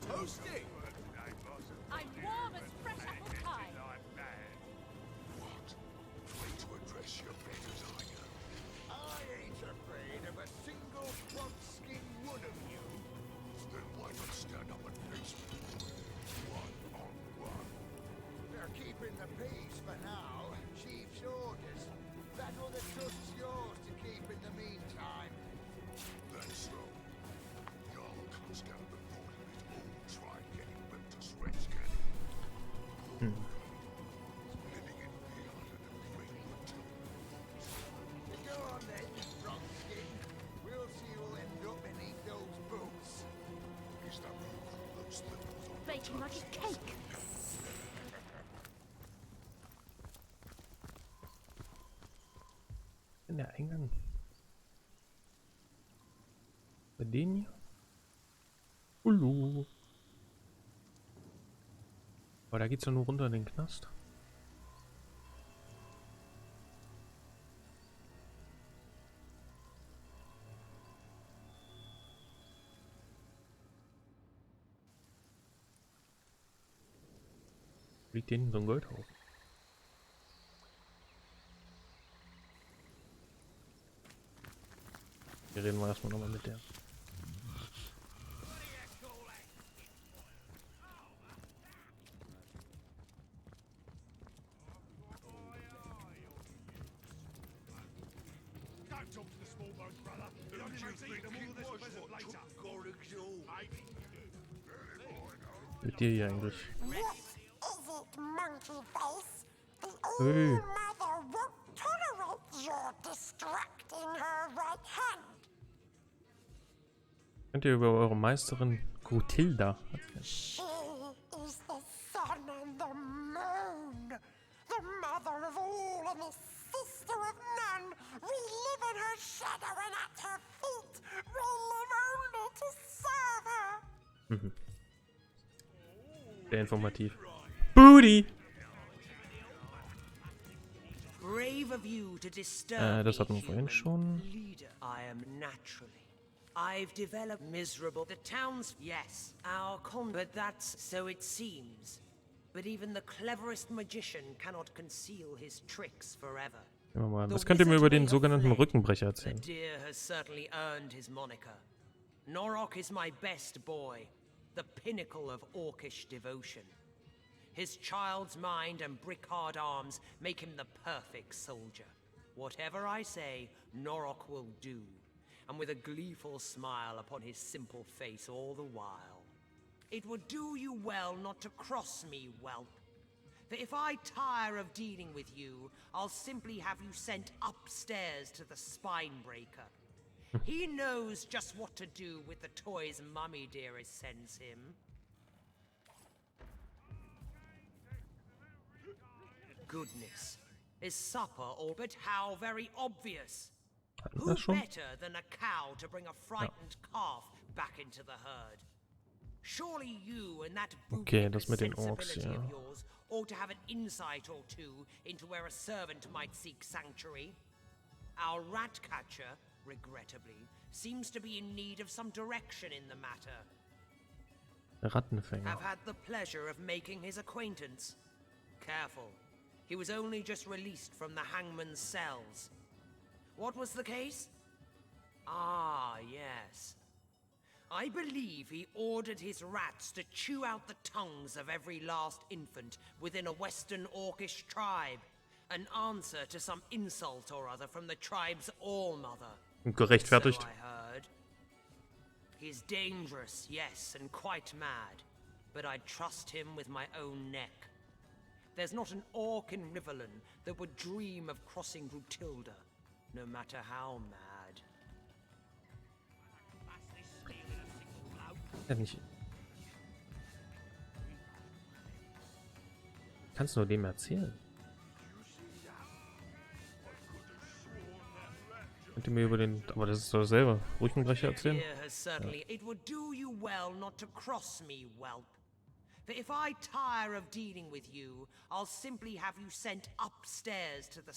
toasting. I'm warm as fresh apple pie. What? Afraid to address your betters, are you? I ain't afraid of a single plug-skin one of you. Then why not stand up and face me? One-on-one. They're keeping the peace for now. Chief's orders. That other trust's yours to keep in the meantime. That's so. Y'all comes down reporting his own tribe getting whipped to shreds, can he? Living in fear under the great winter. Go on then, Rockskin. We'll see who'll end up beneath those boots. Is that what you call those liberals on the Baking like a cake. In der Eingang. Bei denen hier? Hallo. Aber da geht's ja nur runter in den Knast. Liegt hinten so ein Goldhaufen. Hier reden wir erstmal nochmal mit der. Don't talk to the small bones, brother. It only makes eating them all this pleasant later. Mit dir hier eigentlich. This is it, monkey face. The Hey. All-Mother won't tolerate your distracting her right hand. Könnt ihr über eure Meisterin Grutilda erzählen? She is the sun and the moon, the mother of all and the sister of none. We live in her shadow and at her feet. We live only to serve her. Mhm. Sehr informativ. Booty! Brave of you to disturb Das hatten wir me, vorhin human schon. leader. I am naturally. I've developed miserable. The towns, yes, our but that's so it seems. But even the cleverest magician cannot conceal his tricks forever. Gehen wir mal. Was könnt ihr mir über den sogenannten Rückenbrecher The erzählen? deer has certainly earned his moniker. Norok is my best boy, the pinnacle of orcish devotion. His child's mind and brick-hard arms make him the perfect soldier. Whatever I say, Norok will do, and with a gleeful smile upon his simple face all the while. It would do you well not to cross me, whelp. For if I tire of dealing with you, I'll simply have you sent upstairs to the Spinebreaker. He knows just what to do with the toys Mummy Dearest sends him. Goodness. Is supper all but how very obvious? Hatten wir Who das schon? better than a cow to bring a frightened calf back into the herd? Surely you and that Okay, bootlicker das mit den Orks, sensibility ja. of yours ought to have an insight or two into where a servant might seek sanctuary. Our rat catcher, regrettably, seems to be in need of some direction in the matter. Rattenfänger. Have had the pleasure of making his acquaintance. Careful. He was only just released from the hangman's cells. What was the case? Ah, yes. I believe he ordered his rats to chew out the tongues of every last infant within a Western Orcish tribe. An answer to some insult or other from the tribe's all-mother. Gerechtfertigt. So I heard. He's dangerous, yes, and quite mad. But I'd trust him with my own neck. There's not an orc in Riverland that would dream of crossing Grutilda, no matter how mad. Ja, nicht. Kannst du nur dem erzählen? Könnt ihr mir über den. Aber das ist doch selber. Rückenbrecher erzählen? Dear has certainly. It would do you well not to cross me, whelp. For if I tire of dealing with you, I'll simply have you sent upstairs to the.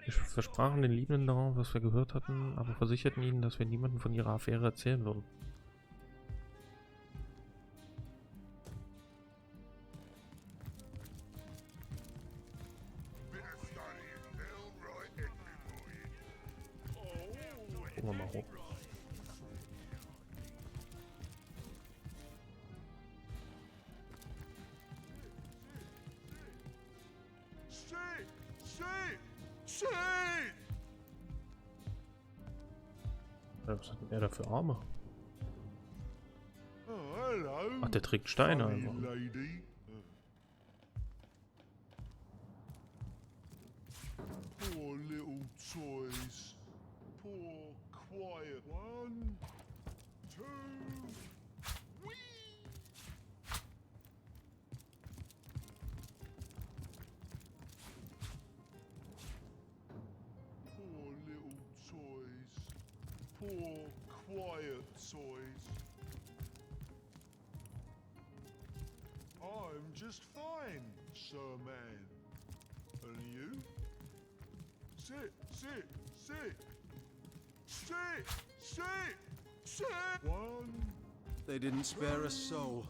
Wir versprachen den Liebenden darauf, was wir gehört hatten, aber versicherten ihnen, dass wir niemandem von ihrer Affäre erzählen würden. Bit of studying, they'll write entry for you. Gucken wir mal hoch. Was hat denn er da für Arme? Oh, hello. Ach, der trägt Steine funny einfach. lady. Poor little toys. Poor quiet one. Two. Whee! Poor little toys. Poor quiet toys. I'm just fine, sir man. And you? Sit, sit, sit. Sit, sit, sit. One. They didn't spare a soul.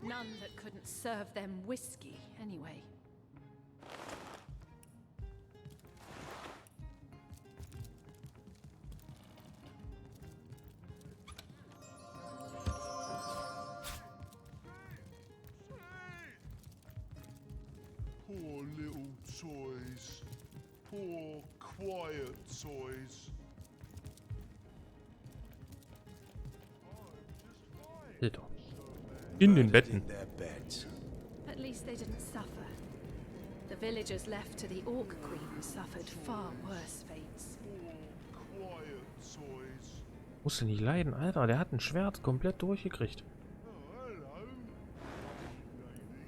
None that couldn't serve them whiskey, anyway. Poor little toys. Poor quiet toys. Alter. In den Betten. Their beds. At least they didn't suffer. The villagers left to the Orc Queen suffered far worse fates. Poor quiet toys. Musste nicht leiden, Alter. Der hat ein Schwert komplett durchgekriegt. Oh, hello. Lady.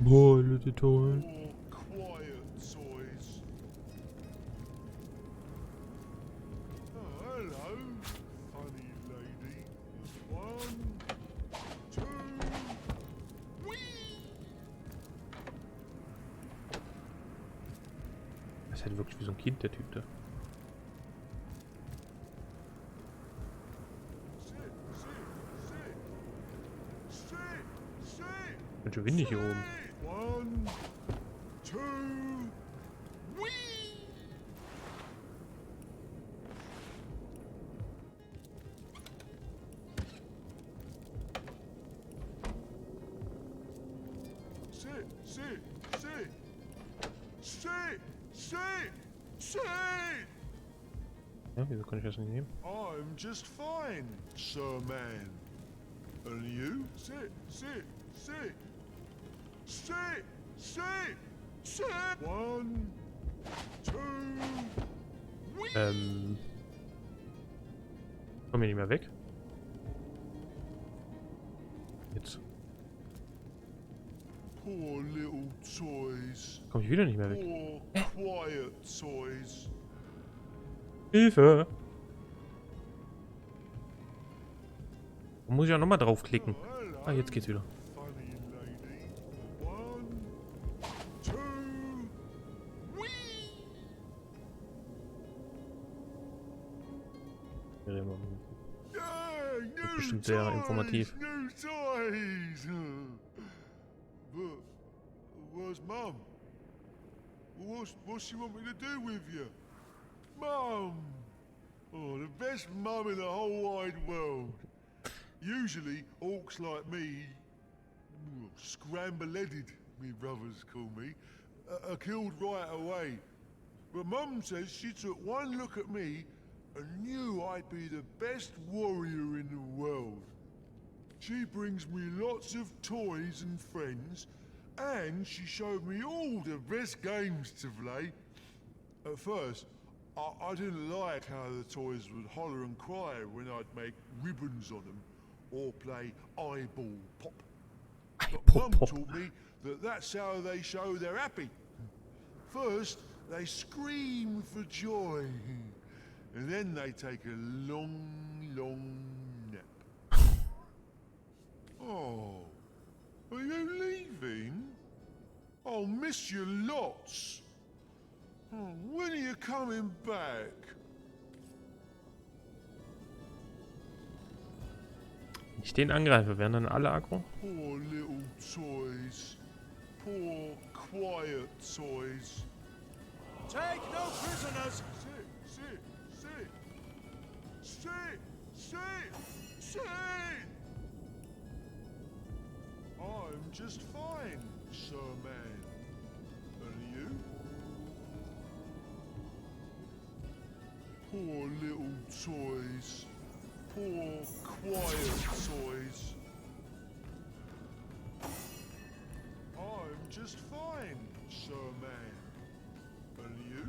Boah, Leute, toll. Poor quiet toys. Oh, hello, funny lady. One, two, whee! Das ist halt wirklich wie so ein Kind, der Typ da. Sit, sit, sit. Sit, sit. Ganz schön windig hier oben. One, two, whee! Sit, sit, sit. Sit, sit, sit. Ja, wieso kann ich das nicht nehmen? I'm just fine, sir man. And you? Sit, sit, sit. Sit, sit, sit. One, two, whee! Komm hier nicht mehr weg. Jetzt Poor little toys. komm ich wieder nicht mehr weg. Poor quiet toys. Hilfe! Da muss ich auch nochmal draufklicken. Hello, Ah, jetzt geht's wieder. funny lady. One, two, whee! Wir reden mal. Yeah, new Bestimmt sehr toys, informativ. New toys. But where's Mum? What's she want me to do with you? Mum! Oh, the best mum in the whole wide world. Usually, orcs like me, scramble-headed, me brothers call me, are killed right away. But Mum says she took one look at me and knew I'd be the best warrior in the world. She brings me lots of toys and friends, and she showed me all the best games to play. At first, I didn't like how the toys would holler and cry when I'd make ribbons on them, or play eyeball pop. But Mum taught me that that's how they show they're happy. First, they scream for joy, and then they take a long, long nap. Oh, are miss you lots. Oh, when are you coming back? Wenn ich den angreife, werden dann alle aggro? Poor little toys. Poor, quiet toys. Take no prisoners! Sit! I'm just fine, Sir Man. And you? Poor little toys. Poor, quiet toys. I'm just fine, Sir Man. And you?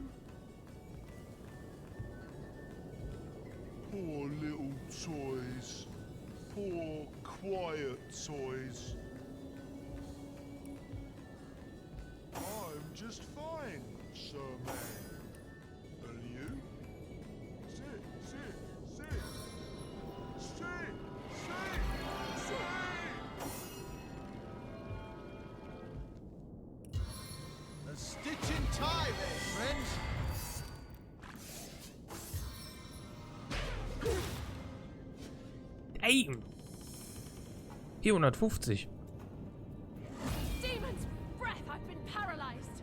Poor little toys. Poor, quiet toys. I'm just fine, Sir Man. And you? Sit! A stitch in time, friends! Ey! 450. Demon's breath! I've been paralyzed!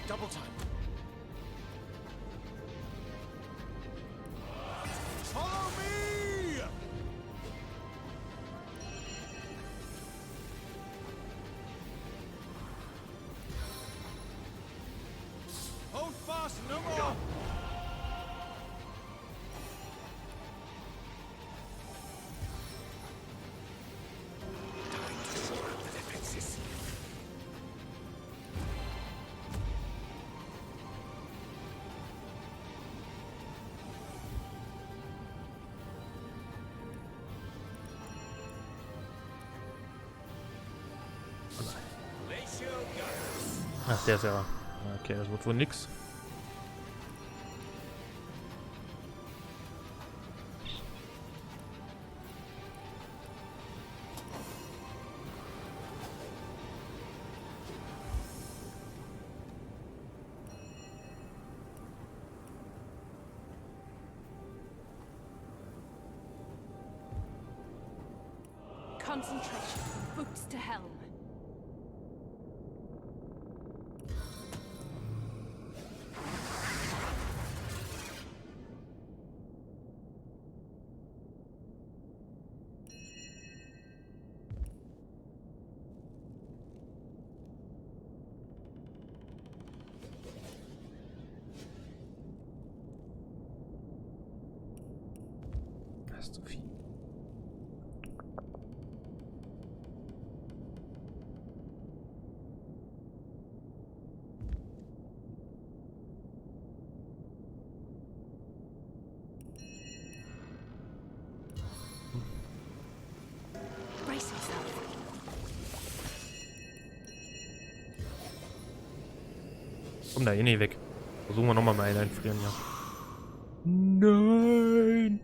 Double time. Follow me! Hold fast, no more! Ach, der ist ja... Okay, das wird wohl nix. Concentration. Boots to helm. Das ist zu viel. Brace yourself. Komm da eh nicht weg. Versuchen wir nochmal mal einfrieren, ja. Nein!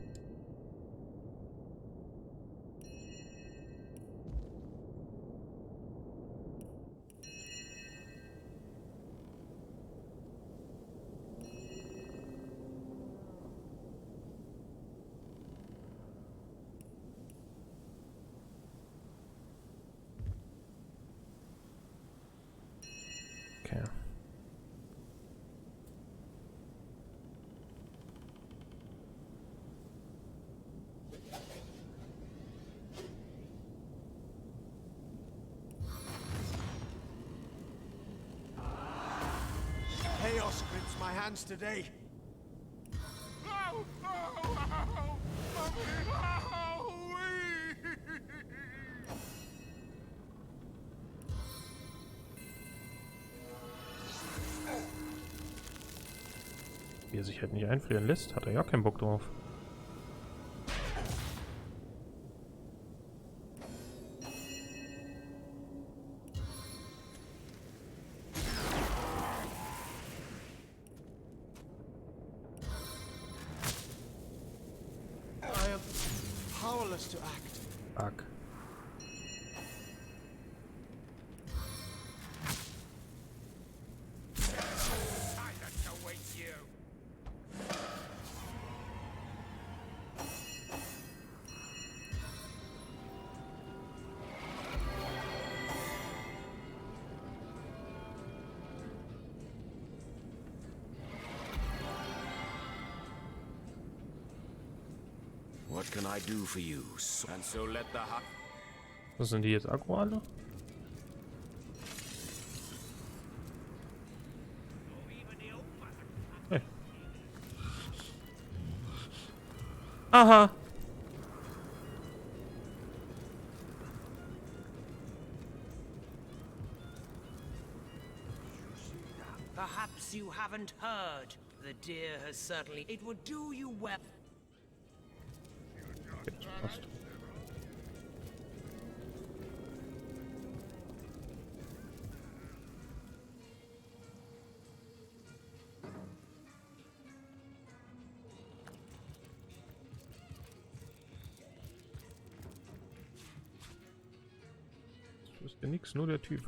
Okay. Chaos grips my hands today. Ow! Mummy! Ow! Wie er sich halt nicht einfrieren lässt, hat er ja keinen Bock drauf. I am powerless to act. Fuck. Silence awaits you. What can I do for you? And so let the hut. Was sind die jetzt aggro alle? Hey. Aha! Perhaps you haven't heard. The deer has certainly... It would do you well. Okay, das passt. Das ist ja nix, nur der Typ.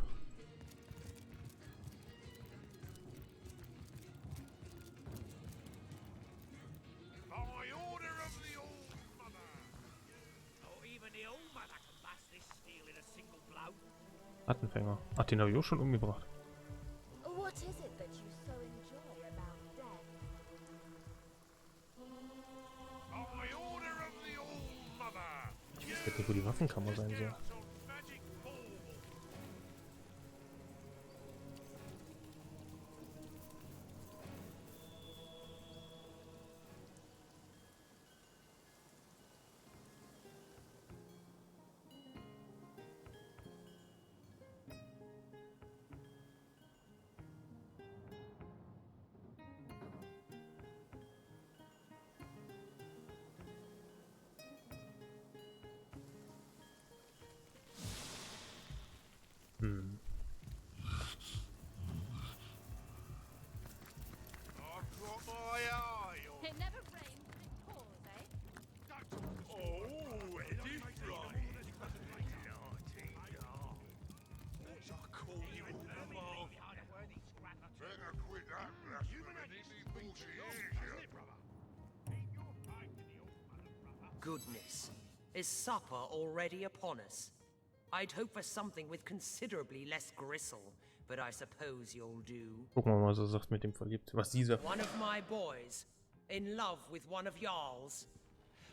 By order of the Old Mother. Oh, even the old mother can bust this steel in a single blow. Rattenfänger. Ach, den habe ich auch schon umgebracht. What is it that you so enjoy about death? By order of the Old Mother. Ich weiß nicht, wo die Waffenkammer sein soll. On magic ball. Hm. I've got my eye on. It never rains, but it pours, eh? Oh, Eddie Fry. Better quit that blasphemy. He thinks he is you. Goodness. Is supper already upon us? I'd hope for something with considerably less gristle, but I suppose you'll do. Gucken wir mal, was er sagt mit dem verliebt. Was dieser. One of my boys, in love with one of y'all's.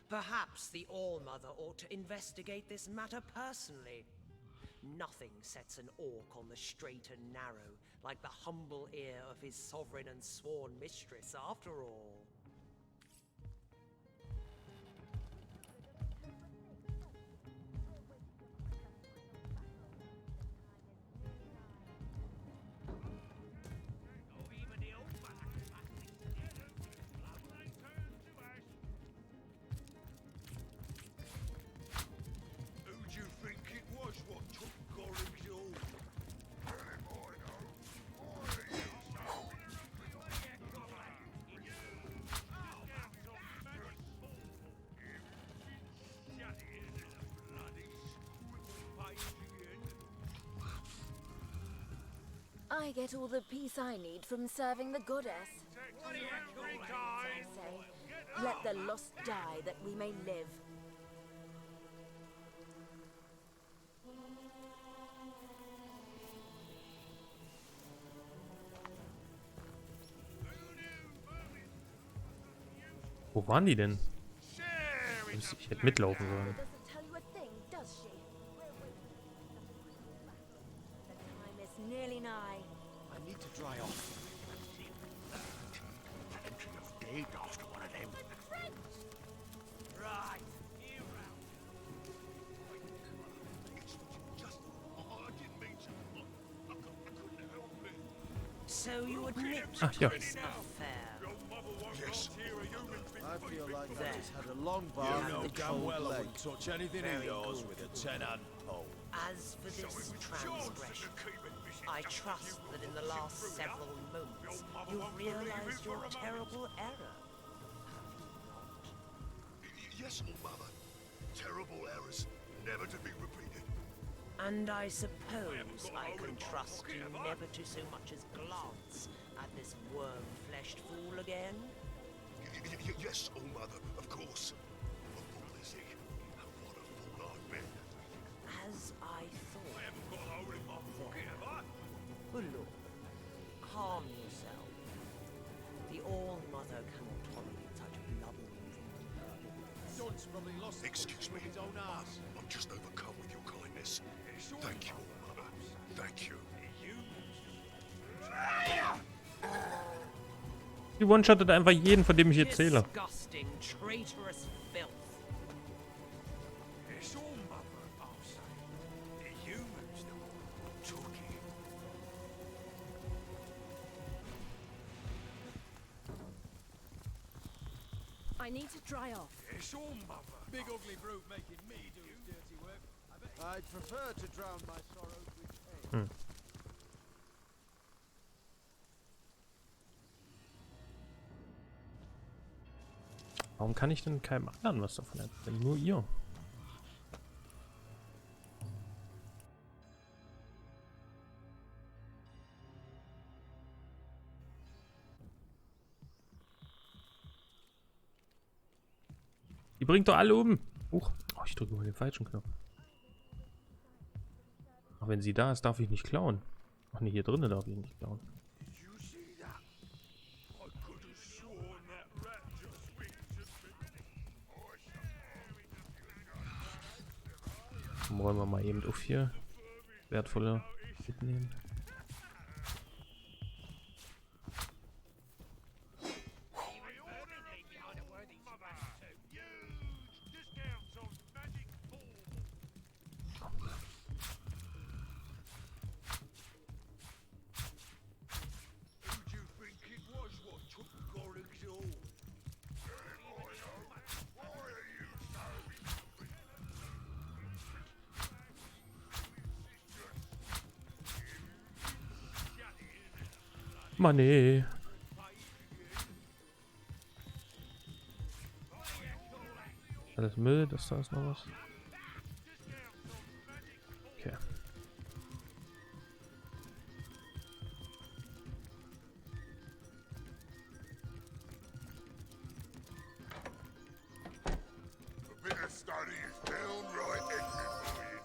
Perhaps the All-Mother ought to investigate this matter personally. Nothing sets an orc on the straight and narrow like the humble ear of his sovereign and sworn mistress, after all. Oh, even the old mother can bust this steel in a single blow. Who do you think it was what took Gorig's all? I get all the peace I need from serving the goddess. I say, let the lost die that we may live. Wo waren die denn? Ich hätte mitlaufen sollen. Doesn't tell you a thing, does she? The time is nearly nigh. I need to dry off. Plenty of dead after one of them. Right, you round. Just, I didn't mean to. I couldn't help it. So you admit Ah, ja. this affair? Your mother Yes. I feel like I just had a long bath in the cold lake. touch anything Very yours good. with a 10-hand pole. As for this transgression, I trust that in the last several moments you've realized your terrible error. Yes, All Mother. Terrible errors, never to be repeated. And I suppose I can trust you never to so much as glance at this worm-fleshed fool again? Yes, All Mother, of course. A fool is he? And what a fool I've been. As I thought. Then, good Lord, calm yourself. The All-Mother cannot tolerate such blubbering from her. John's probably lost Excuse me. his own ass. I'm just overcome with your kindness. Thank you, All Mother. Thank you. Die one-shottet einfach jeden, von dem ich jetzt zähle. Disgusting, traitorous filth. It's all mother, I'll say. The humans that took it. I need to dry off. It's all mother. Big ugly brute making me do his dirty work. I'd prefer to drown my sorrows with hay. Warum kann ich denn keinem anderen was davon erzählen? Nur ihr. Die bringt doch alle um. Huch. Oh, ich drücke mal den falschen Knopf. Ach, wenn sie da ist, darf ich nicht klauen. Ach nee, hier drinnen darf ich nicht klauen. Dann wollen wir mal eben auf hier wertvolle mitnehmen. Mann, nee. Alles Müll, da ist noch was. Okay. A bit of study is downright exhilarating.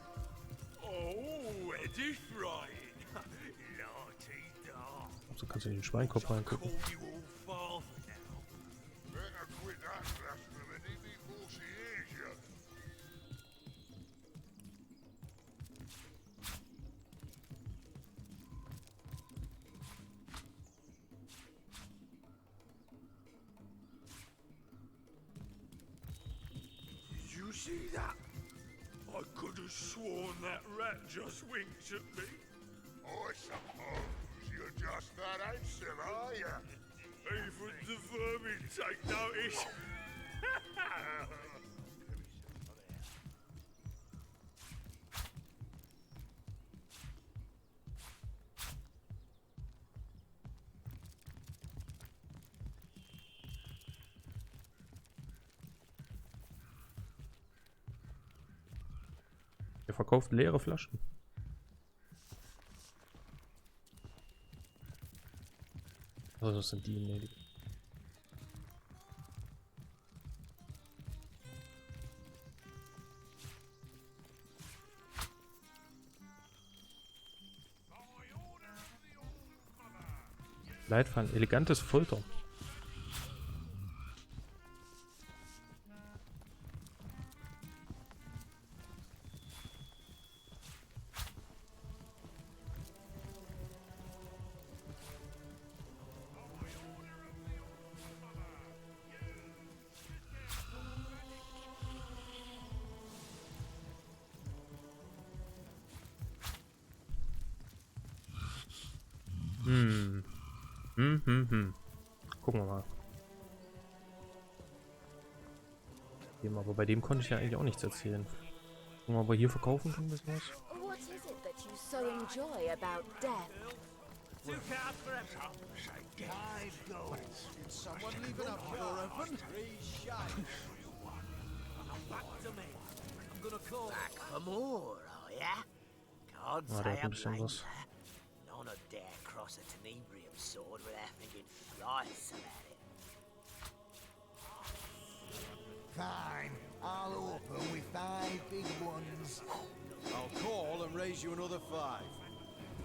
Oh, it is right. Naughty dog. So kannst du in den Schweinkopf reingucken. Call you all father now. Better quit that blasphemy before she hears you. Did you see that? I could have sworn that rat just winked at me. I suppose you're just that handsome, are you? Even the vermin take notice. Ihr verkauft leere Flaschen. Also das sind die, nee, die. Leitfaden, elegantes Folter. Gucken wir mal. Dem, aber bei dem konnte ich ja eigentlich auch nichts erzählen. Gucken wir, ob wir hier verkaufen können, das was? What is it that you so enjoy about death? 2 cards for everyone. 5 goals. Did someone leave it up your oven? 3 shite. Back to me. I'm gonna call back for more, are ya? God Ah, der say hat ein I'm bisschen was. None of dare cross a tenebrium sword without thinking thrice about it. Fine. I'll open with 5 big ones. I'll call and raise you another 5.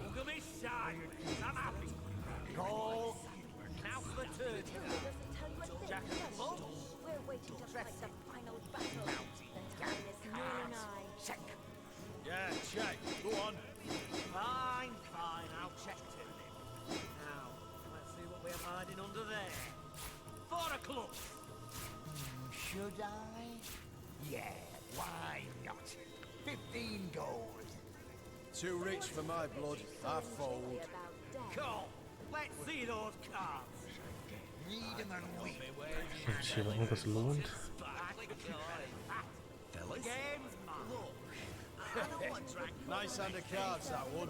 Look at me sideways. I'm happy. Call. Now for the turn. Jack of clubs. We're waiting to fight the final battle. The time is near nigh. Check. Yeah, check. Go on. Fine, fine. I'll check too then. Now, let's see what we're hiding under there. 4 o'clock. Should I? Yeah, why not? 15 gold. Too rich for my blood. I fold. Call. Let's see those cards. Read them and weep. Ob sich hier noch irgendwas lohnt. Nice hand of cards, that one.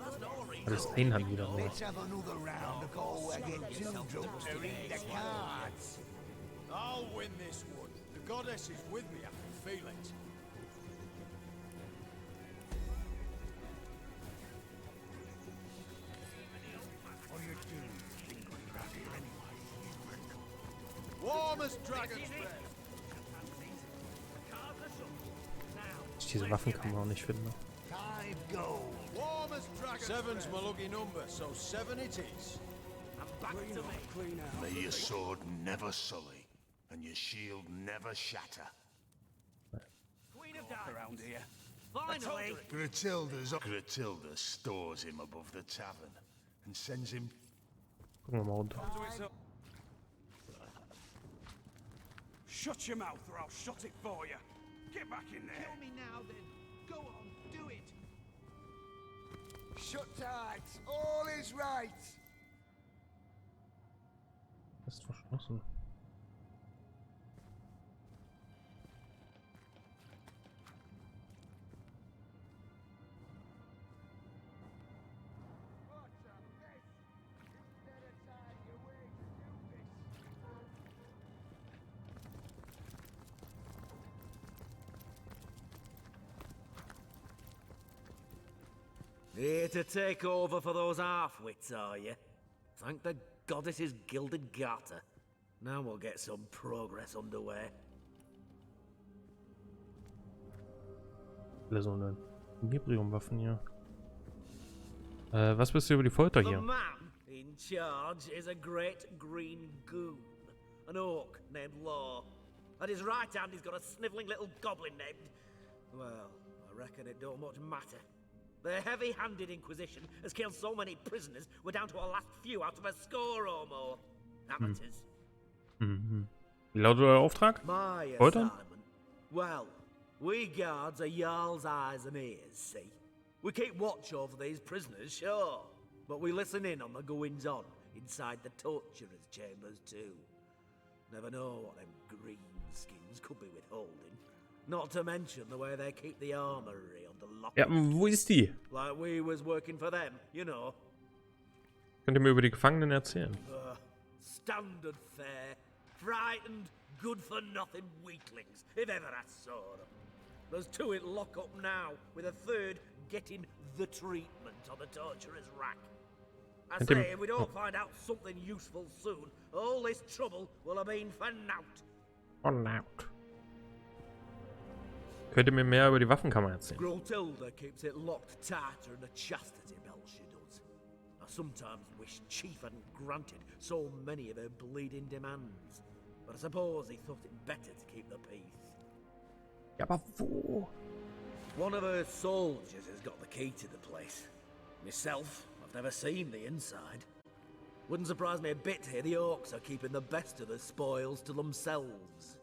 Alles Einhand wieder nur. Let's have another round before I get too drunk to read the cards. I'll win this one. The goddess is with me. I can feel it. Warm as dragon's breath. Ich diese Waffenkammer auch nicht finde. 5 gold. Warm as dragon's Seven's my lucky number, so 7 it is. And back to me. May your sword never sully, and your shield never shatter. Queen of Diamonds. Around here. Finally. Gratilda stores him above the tavern and sends him. Gucken wir mal runter. Shut your mouth or I'll shut it for you. Get back in there. Kill me now then. Go on, do it. Shut tight. All is right. Ist verschlossen. Here to take over for those half-wits, are you? Thank the goddess's gilded garter. Now we'll get some progress underway. Alle so eine Nibrium-Waffen hier. Was bist du über die Folter The hier? man in charge is a great green goon, an orc named Law. At his right hand he's got a snivelling little goblin named... Well, I reckon it don't much matter. The heavy-handed Inquisition has killed so many prisoners, we're down to our last few out of a score or more. Amateurs. Wie lautet euer Auftrag? My Foltern? assignment? Well, we guards are Jarl's eyes and ears, see? We keep watch over these prisoners, sure. But we listen in on the goings-on inside the torturers' chambers, too. Never know what them greenskins could be withholding. Not to mention the way they keep the armory on the lock. Ja, wo ist die? Like we was working for them, you know. Könnt ihr mir über die Gefangenen erzählen? Standard fare. Frightened, good-for-nothing weaklings, if ever I saw them. There's 2 in lock-up now, with a 3rd getting the treatment on the torturer's rack. I say, if we don't find out something useful soon, all this trouble will have been for naught. Oh, naught. Könnt ihr mir mehr über die Waffenkammer erzählen? Gratilda keeps it locked tighter than a chastity belt, she does. I sometimes wish Chief hadn't granted so many of her bleeding demands. But I suppose he thought it better to keep the peace. Ja, aber wo? One of her soldiers has got the key to the place. Myself, I've never seen the inside. Wouldn't surprise me a bit to hear the orcs are keeping the best of the spoils to themselves.